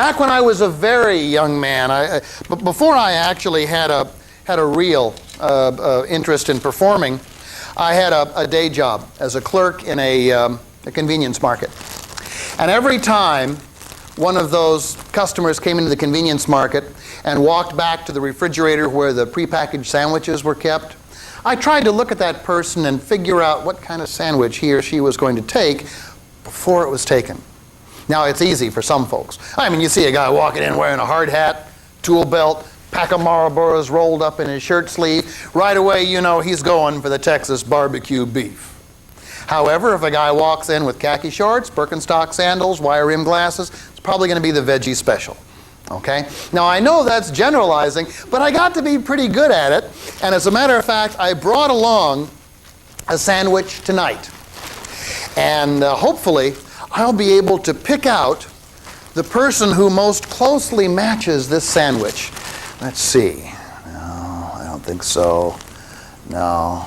Back when I was a very young man, before I actually had a real interest in performing, I had a day job as a clerk in a convenience market. And every time one of those customers came into the convenience market and walked back to the refrigerator where the prepackaged sandwiches were kept, I tried to look at that person and figure out what kind of sandwich he or she was going to take before it was taken. Now, it's easy for some folks. I mean, you see a guy walking in wearing a hard hat, tool belt, pack of Marlboros rolled up in his shirt sleeve. Right away, you know he's going for the Texas barbecue beef. However, if a guy walks in with khaki shorts, Birkenstock sandals, wire-rimmed glasses, it's probably going to be the veggie special. Okay? Now, I know that's generalizing, but I got to be pretty good at it. And as a matter of fact, I brought along a sandwich tonight. And hopefully, I'll be able to pick out the person who most closely matches this sandwich. Let's see. No, I don't think so. No.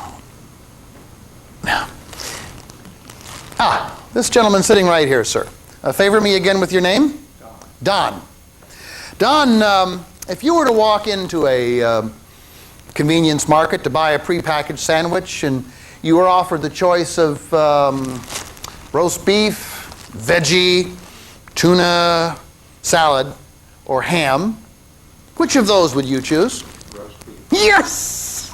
No. Ah, this gentleman sitting right here, sir. Favor me again with your name? Don. Don, if you were to walk into a convenience market to buy a prepackaged sandwich and you were offered the choice of roast beef, veggie, tuna, salad, or ham, which of those would you choose? Roast beef. Yes!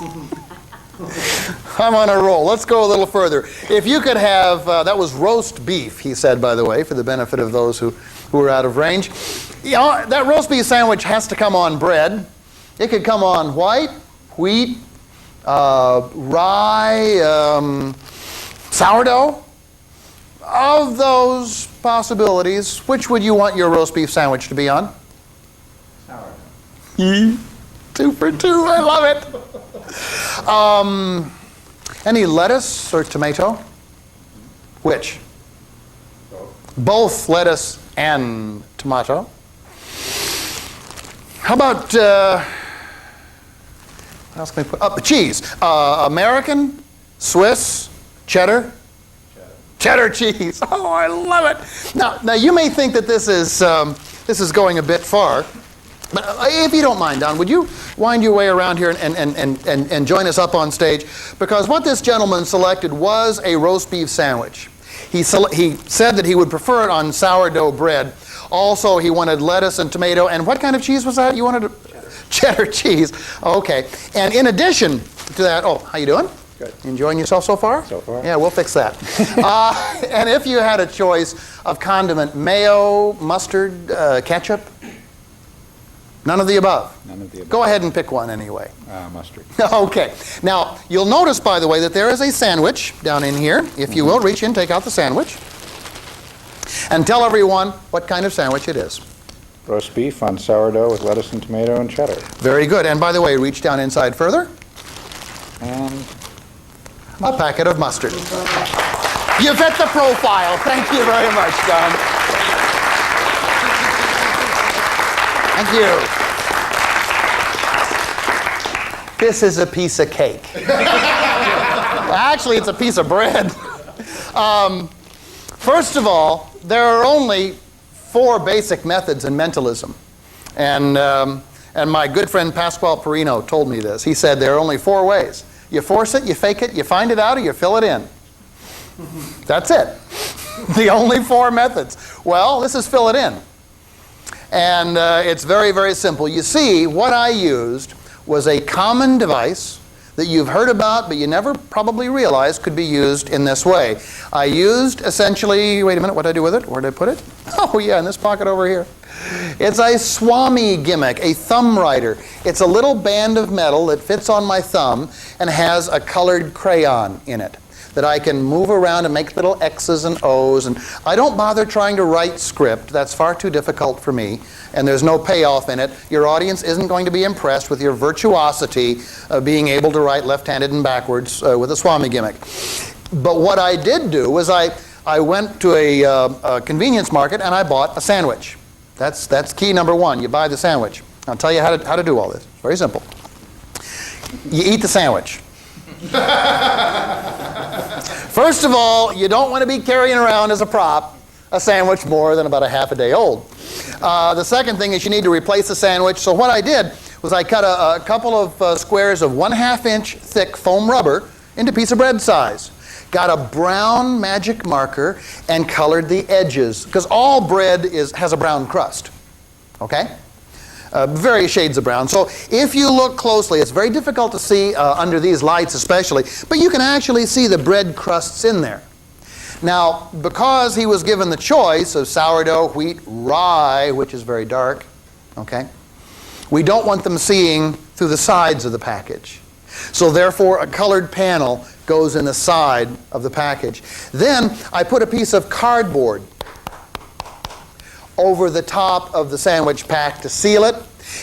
I'm on a roll. Let's go a little further. If you could have, that was roast beef, he said, by the way, for the benefit of those who are out of range. You know, that roast beef sandwich has to come on bread. It could come on white, wheat, rye, sourdough. Of those possibilities, which would you want your roast beef sandwich to be on? Sourdough. 2 for 2, I love it. Any lettuce or tomato? Which? Both lettuce and tomato. How about, what else can we put? Cheese. American, Swiss, cheddar? Cheddar cheese. Oh, I love it. Now you may think that this is going a bit far. But if you don't mind, Don, would you wind your way around here and join us up on stage? Because what this gentleman selected was a roast beef sandwich. He said that he would prefer it on sourdough bread. Also, he wanted lettuce and tomato. And what kind of cheese was that? You wanted cheddar cheese. Okay. And in addition to that, oh, how you doing? Good. Enjoying yourself so far? So far. Yeah, we'll fix that. And if you had a choice of condiment, mayo, mustard, ketchup? None of the above? None of the above. Go ahead and pick one anyway. Mustard. Okay. Now, you'll notice, by the way, that there is a sandwich down in here. If you will, reach in, take out the sandwich. And tell everyone what kind of sandwich it is. Roast beef on sourdough with lettuce and tomato and cheddar. Very good. And by the way, reach down inside further. And a packet of mustard. You fit the profile. Thank you very much, Don. Thank you. This is a piece of cake. Actually, it's a piece of bread. First of all, there are only 4 basic methods in mentalism. And my good friend Pasquale Perino told me this. He said there are only 4 ways. You force it, you fake it, you find it out, or you fill it in. That's it. The only 4 methods. Well, this is fill it in. And it's very, very simple. You see, what I used was a common device that you've heard about, but you never probably realized could be used in this way. I used essentially, wait a minute, what did I do with it? Where did I put it? Oh yeah, in this pocket over here. It's a Swami gimmick, a thumb writer. It's a little band of metal that fits on my thumb and has a colored crayon in it that I can move around and make little X's and O's. And I don't bother trying to write script. That's far too difficult for me. And there's no payoff in it. Your audience isn't going to be impressed with your virtuosity of being able to write left-handed and backwards with a Swami gimmick. But what I did do was I went to a convenience market and I bought a sandwich. That's key number 1. You buy the sandwich. I'll tell you how to do all this. Very simple. You eat the sandwich. First of all, you don't want to be carrying around as a prop a sandwich more than about a half a day old. The second thing is you need to replace the sandwich. So what I did was I cut a couple of squares of 1/2 inch thick foam rubber into piece of bread size. Got a brown magic marker and colored the edges, because all bread has a brown crust. Okay? Various shades of brown. So if you look closely, it's very difficult to see under these lights especially, but you can actually see the bread crusts in there. Now, because he was given the choice of sourdough, wheat, rye, which is very dark, okay, we don't want them seeing through the sides of the package. So therefore, a colored panel goes in the side of the package. Then I put a piece of cardboard over the top of the sandwich pack to seal it,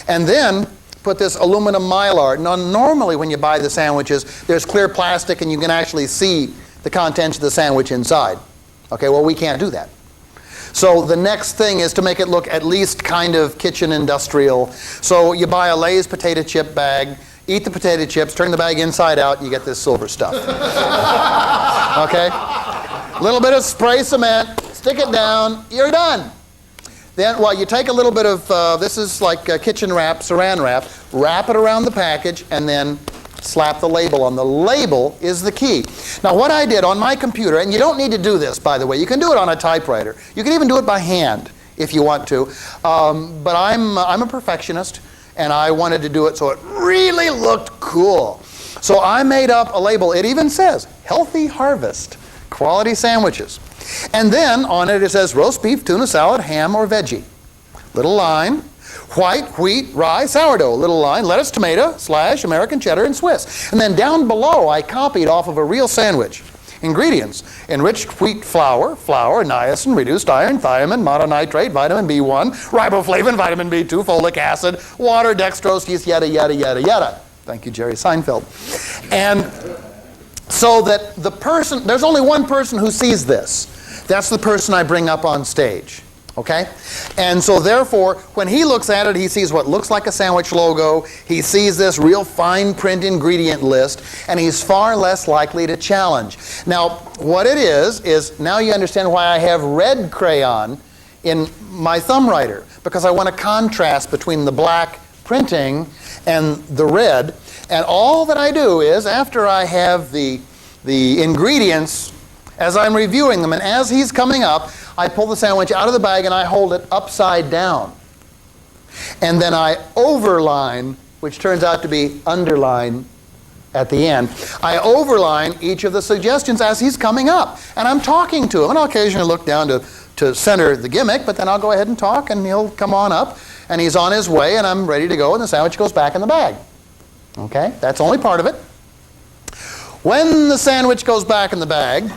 and then put this aluminum mylar. Now, normally when you buy the sandwiches, there's clear plastic and you can actually see the contents of the sandwich inside. Okay, well, we can't do that. So the next thing is to make it look at least kind of kitchen industrial. So you buy a Lay's potato chip bag, eat the potato chips, turn the bag inside out, and you get this silver stuff. Okay? A little bit of spray cement, stick it down, you're done. Then, well, you take a little bit of, this is like kitchen wrap, saran wrap it around the package, and then slap the label on. The label is the key. Now, what I did on my computer, and you don't need to do this, by the way. You can do it on a typewriter. You can even do it by hand if you want to. But I'm a perfectionist, and I wanted to do it so it really looked cool. So I made up a label. It even says, Healthy Harvest, Quality Sandwiches. And then on it, it says roast beef, tuna salad, ham, or veggie. Little line. White, wheat, rye, sourdough, little line, lettuce, tomato, / American cheddar, and Swiss. And then down below, I copied off of a real sandwich. Ingredients: enriched wheat flour, niacin, reduced iron, thiamine, mononitrate, vitamin B1, riboflavin, vitamin B2, folic acid, water, dextrose, yeast, yada, yada, yada, yada. Thank you, Jerry Seinfeld. And so that the person, there's only one person who sees this. That's the person I bring up on stage. Okay? And so therefore, when he looks at it, he sees what looks like a sandwich logo, he sees this real fine print ingredient list, and he's far less likely to challenge. Now, what it is now you understand why I have red crayon in my thumb writer, because I want a contrast between the black printing and the red. And all that I do is, after I have the ingredients, as I'm reviewing them, and as he's coming up, I pull the sandwich out of the bag and I hold it upside down. And then I overline, which turns out to be underline at the end. I overline each of the suggestions as he's coming up. And I'm talking to him, and I'll occasionally look down to center the gimmick, but then I'll go ahead and talk, and he'll come on up, and he's on his way, and I'm ready to go, and the sandwich goes back in the bag. Okay? That's only part of it. When the sandwich goes back in the bag,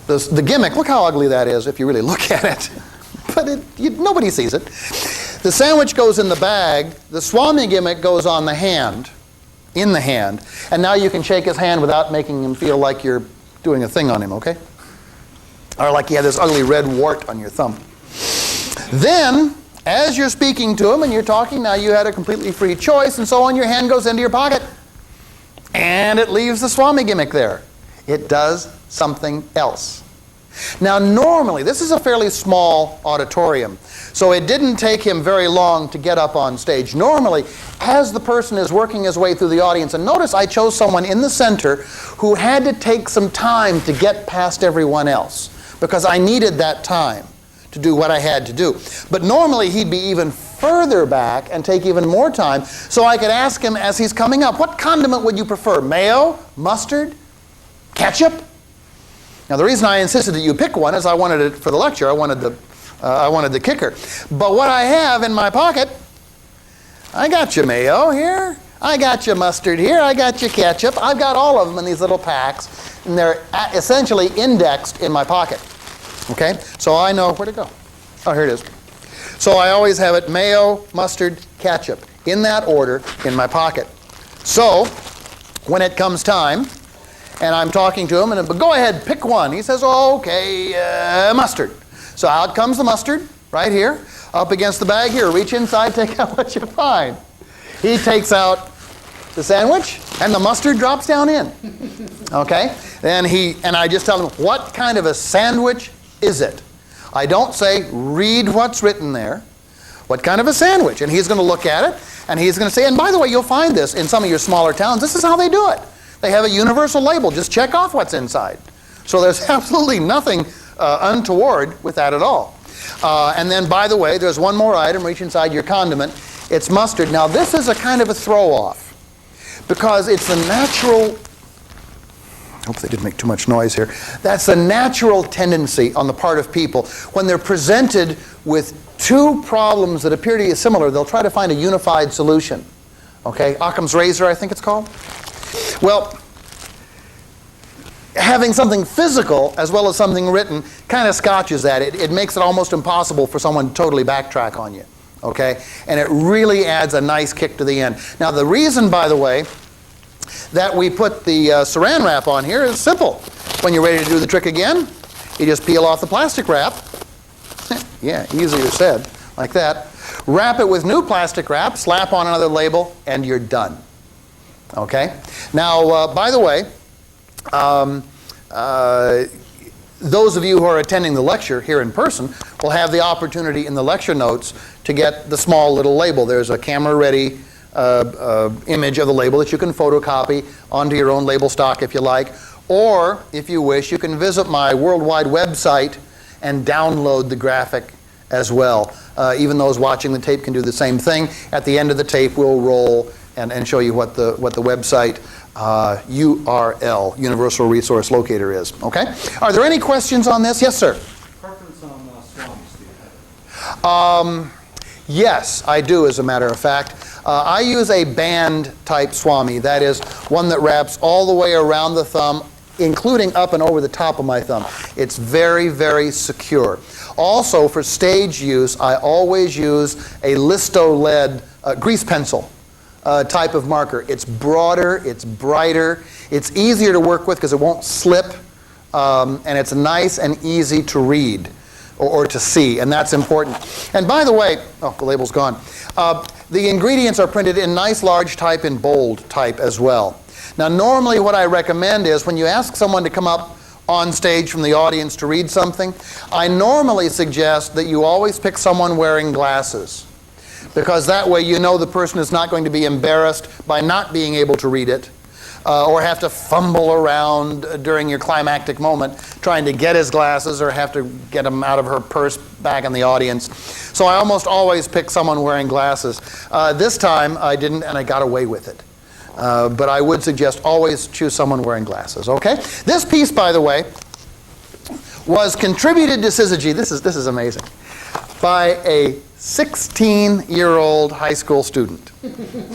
the gimmick, look how ugly that is if you really look at it. But nobody sees it. The sandwich goes in the bag. The Swami gimmick goes on the hand, in the hand. And now you can shake his hand without making him feel like you're doing a thing on him, okay? Or like you have this ugly red wart on your thumb. Then, as you're speaking to him and you're talking, now you had a completely free choice, and so on, your hand goes into your pocket. And it leaves the Swami gimmick there. It does something else. Now normally, this is a fairly small auditorium, so it didn't take him very long to get up on stage. Normally, as the person is working his way through the audience, and notice I chose someone in the center who had to take some time to get past everyone else, because I needed that time to do what I had to do. But normally he'd be even further back and take even more time, so I could ask him as he's coming up, what condiment would you prefer? Mayo? Mustard? Ketchup? Now the reason I insisted that you pick one is I wanted it for the lecture. I wanted the kicker. But what I have in my pocket, I got your mayo here, I got your mustard here, I got your ketchup. I've got all of them in these little packs, and they're essentially indexed in my pocket. Okay? So I know where to go. Oh, here it is. So I always have it mayo, mustard, ketchup, in that order in my pocket. So when it comes time, and I'm talking to him, and but go ahead, pick one. He says, oh, okay, mustard. So out comes the mustard, right here, up against the bag. Here, reach inside, take out what you find. He takes out the sandwich, and the mustard drops down in. Okay? And I just tell him, what kind of a sandwich is it? I don't say, read what's written there. What kind of a sandwich? And he's going to look at it, and he's going to say, and by the way, you'll find this in some of your smaller towns. This is how they do it. They have a universal label. Just check off what's inside. So there's absolutely nothing untoward with that at all. And then, by the way, there's one more item. Reach inside your condiment. It's mustard. Now, this is a kind of a throw-off because it's a natural... Hope they didn't make too much noise here. That's a natural tendency on the part of people. When they're presented with two problems that appear to be similar, they'll try to find a unified solution. Okay? Occam's razor, I think it's called. Well, having something physical as well as something written kind of scotches that. It makes it almost impossible for someone to totally backtrack on you. Okay? And it really adds a nice kick to the end. Now, the reason, by the way, that we put the saran wrap on here is simple. When you're ready to do the trick again, you just peel off the plastic wrap. Yeah, easier said, like that. Wrap it with new plastic wrap, slap on another label, and you're done. Okay? Now, by the way, those of you who are attending the lecture here in person will have the opportunity in the lecture notes to get the small little label. There's a camera-ready image of the label that you can photocopy onto your own label stock if you like. Or, if you wish, you can visit my worldwide website and download the graphic as well. Even those watching the tape can do the same thing. At the end of the tape, we'll roll and show you what the website URL, Universal Resource Locator, is. Okay? Are there any questions on this? Yes, sir? Preference on swamis, do you have? Yes, I do, as a matter of fact. I use a band-type swami. That is, one that wraps all the way around the thumb, including up and over the top of my thumb. It's very, very secure. Also, for stage use, I always use a Listo-lead grease pencil type of marker. It's broader, it's brighter, it's easier to work with because it won't slip, and it's nice and easy to read or to see, and that's important. And by the way, oh, the label's gone. The ingredients are printed in nice large type in bold type as well. Now, normally what I recommend is when you ask someone to come up on stage from the audience to read something, I normally suggest that you always pick someone wearing glasses, because that way you know the person is not going to be embarrassed by not being able to read it or have to fumble around during your climactic moment trying to get his glasses or have to get them out of her purse back in the audience. So I almost always pick someone wearing glasses. This time I didn't, and I got away with it. But I would suggest always choose someone wearing glasses, okay? This piece, by the way, was contributed to Syzygy, this is amazing, by a 16-year-old high school student,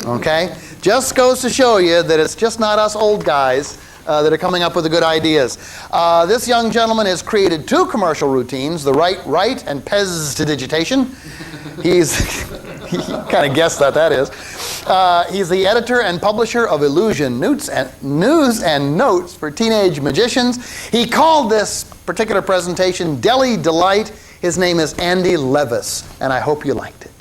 okay? Just goes to show you that it's just not us old guys that are coming up with the good ideas. This young gentleman has created two commercial routines, the Right and Pez to Digitation. He kind of guessed that is. He's the editor and publisher of Illusion News and Notes for Teenage Magicians. He called this particular presentation Deli Delight. His name is Andy Levis, and I hope you liked it.